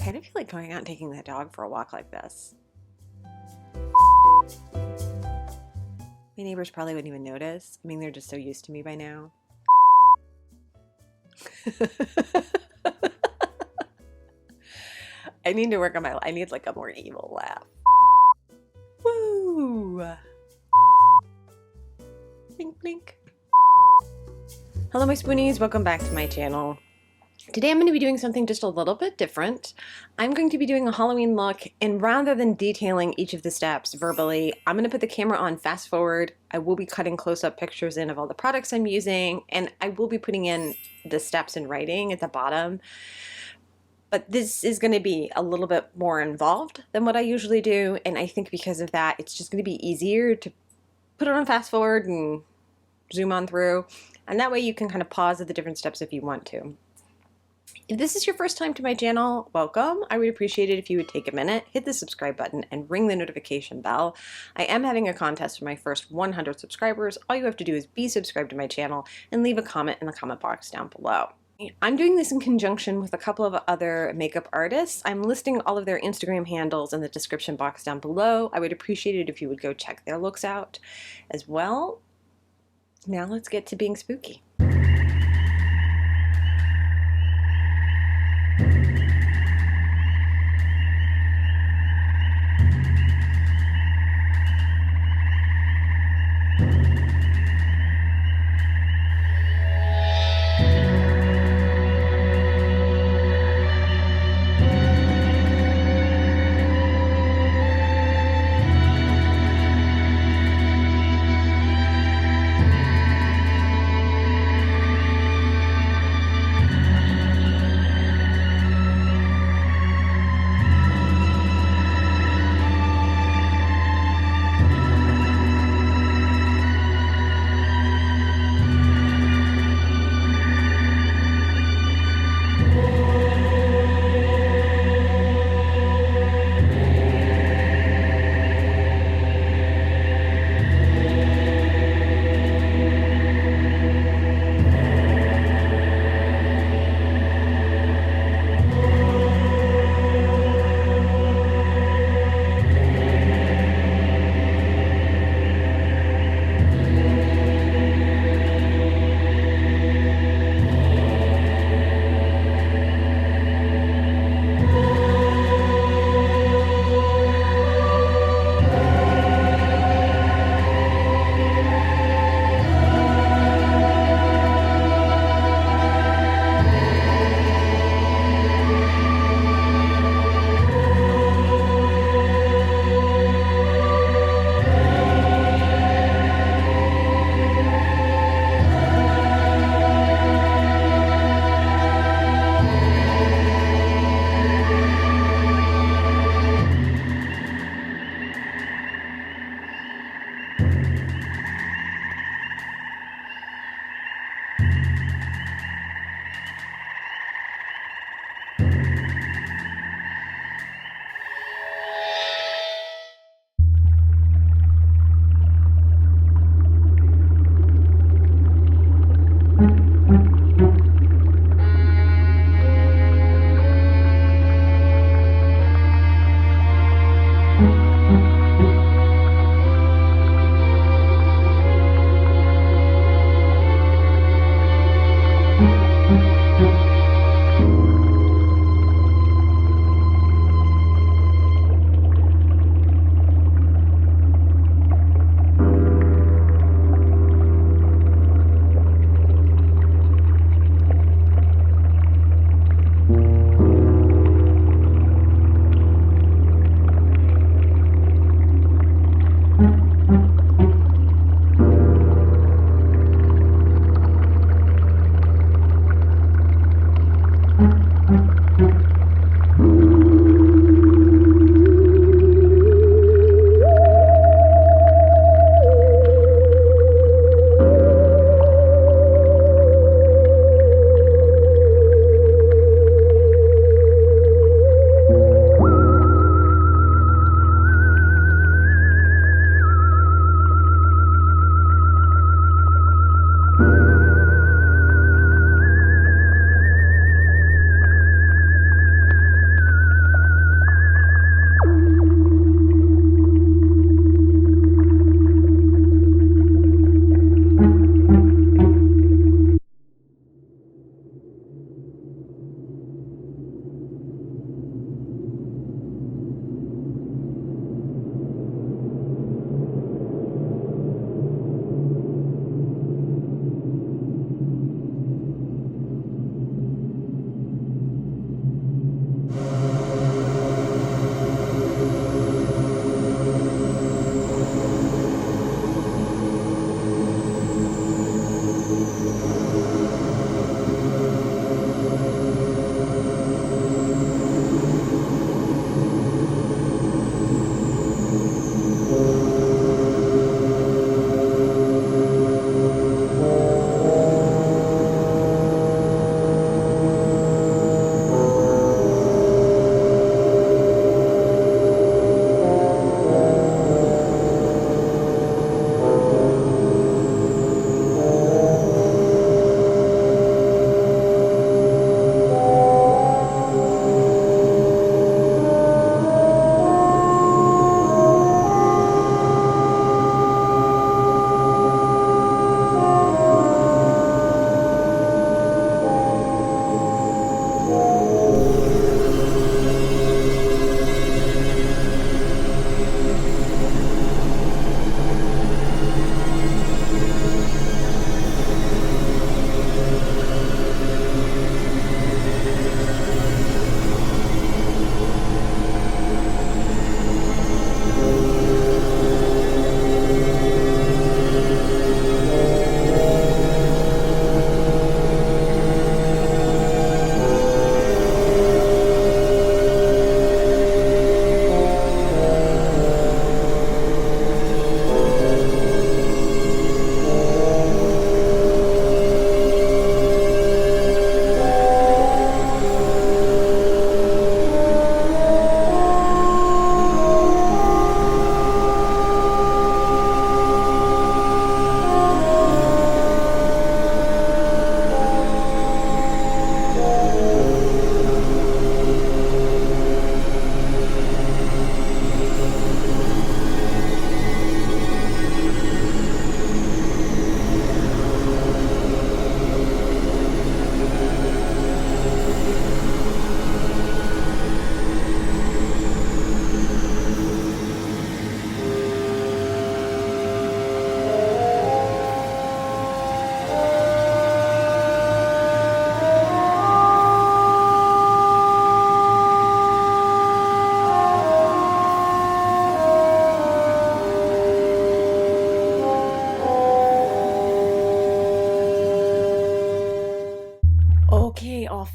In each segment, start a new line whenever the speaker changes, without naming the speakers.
kind of feel like going out and taking the dog for a walk like this. My neighbors probably wouldn't even notice. I mean, they're just so used to me by now. I need to work on I need like a more evil laugh. Woo! Blink, blink. Hello, my spoonies. Welcome back to my channel. Today I'm going to be doing something just a little bit different. I'm going to be doing a Halloween look, and rather than detailing each of the steps verbally, I'm going to put the camera on fast forward. I will be cutting close-up pictures in of all the products I'm using, and I will be putting in the steps in writing at the bottom. But this is going to be a little bit more involved than what I usually do, and I think because of that, it's just going to be easier to put it on fast forward and zoom on through, and that way you can kind of pause at the different steps if you want to. If this is your first time to my channel, welcome. I would appreciate it if you would take a minute, hit the subscribe button, and ring the notification bell. I am having a contest for my first 100 subscribers. All you have to do is be subscribed to my channel and leave a comment in the comment box down below. I'm doing this in conjunction with a couple of other makeup artists. I'm listing all of their Instagram handles in the description box down below. I would appreciate it if you would go check their looks out as well. Now let's get to being spooky.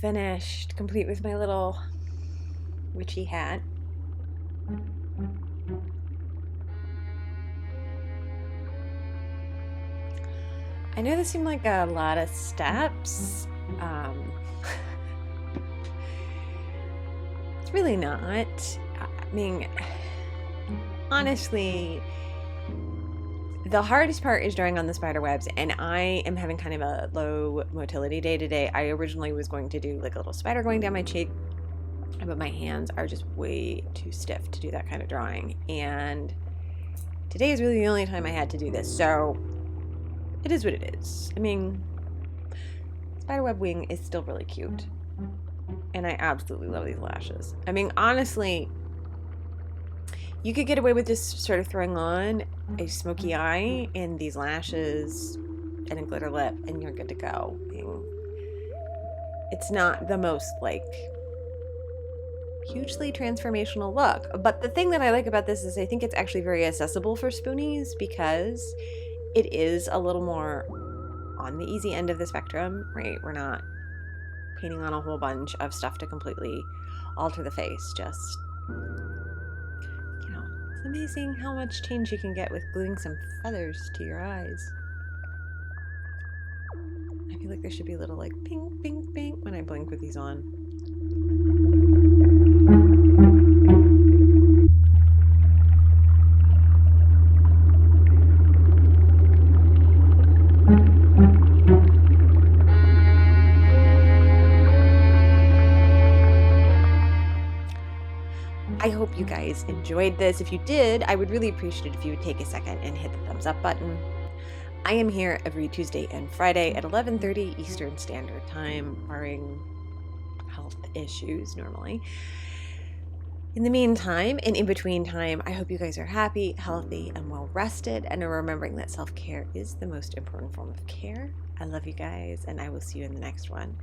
finished, complete with my little witchy hat. I know this seemed like a lot of steps. It's really not. I mean, honestly, the hardest part is drawing on the spider webs, and I am having kind of a low motility day today. I originally was going to do like a little spider going down my cheek, but my hands are just way too stiff to do that kind of drawing. And today is really the only time I had to do this, so it is what it is. I mean, spiderweb wing is still really cute, and I absolutely love these lashes. I mean, honestly, you could get away with just sort of throwing on a smoky eye and these lashes and a glitter lip, and you're good to go. I mean, it's not the most, like, hugely transformational look, but the thing that I like about this is I think it's actually very accessible for spoonies because it is a little more on the easy end of the spectrum, right? We're not painting on a whole bunch of stuff to completely alter the face. Just, you know, it's amazing how much change you can get with gluing some feathers to your eyes. I feel like there should be a little like ping, ping, ping when I blink with these on. I hope you guys enjoyed this. If you did, I would really appreciate it if you would take a second and hit the thumbs up button. I am here every Tuesday and Friday at 11:30 Eastern Standard Time, barring health issues normally. In the meantime, and in between time, I hope you guys are happy, healthy, and well rested, and are remembering that self-care is the most important form of care. I love you guys, and I will see you in the next one.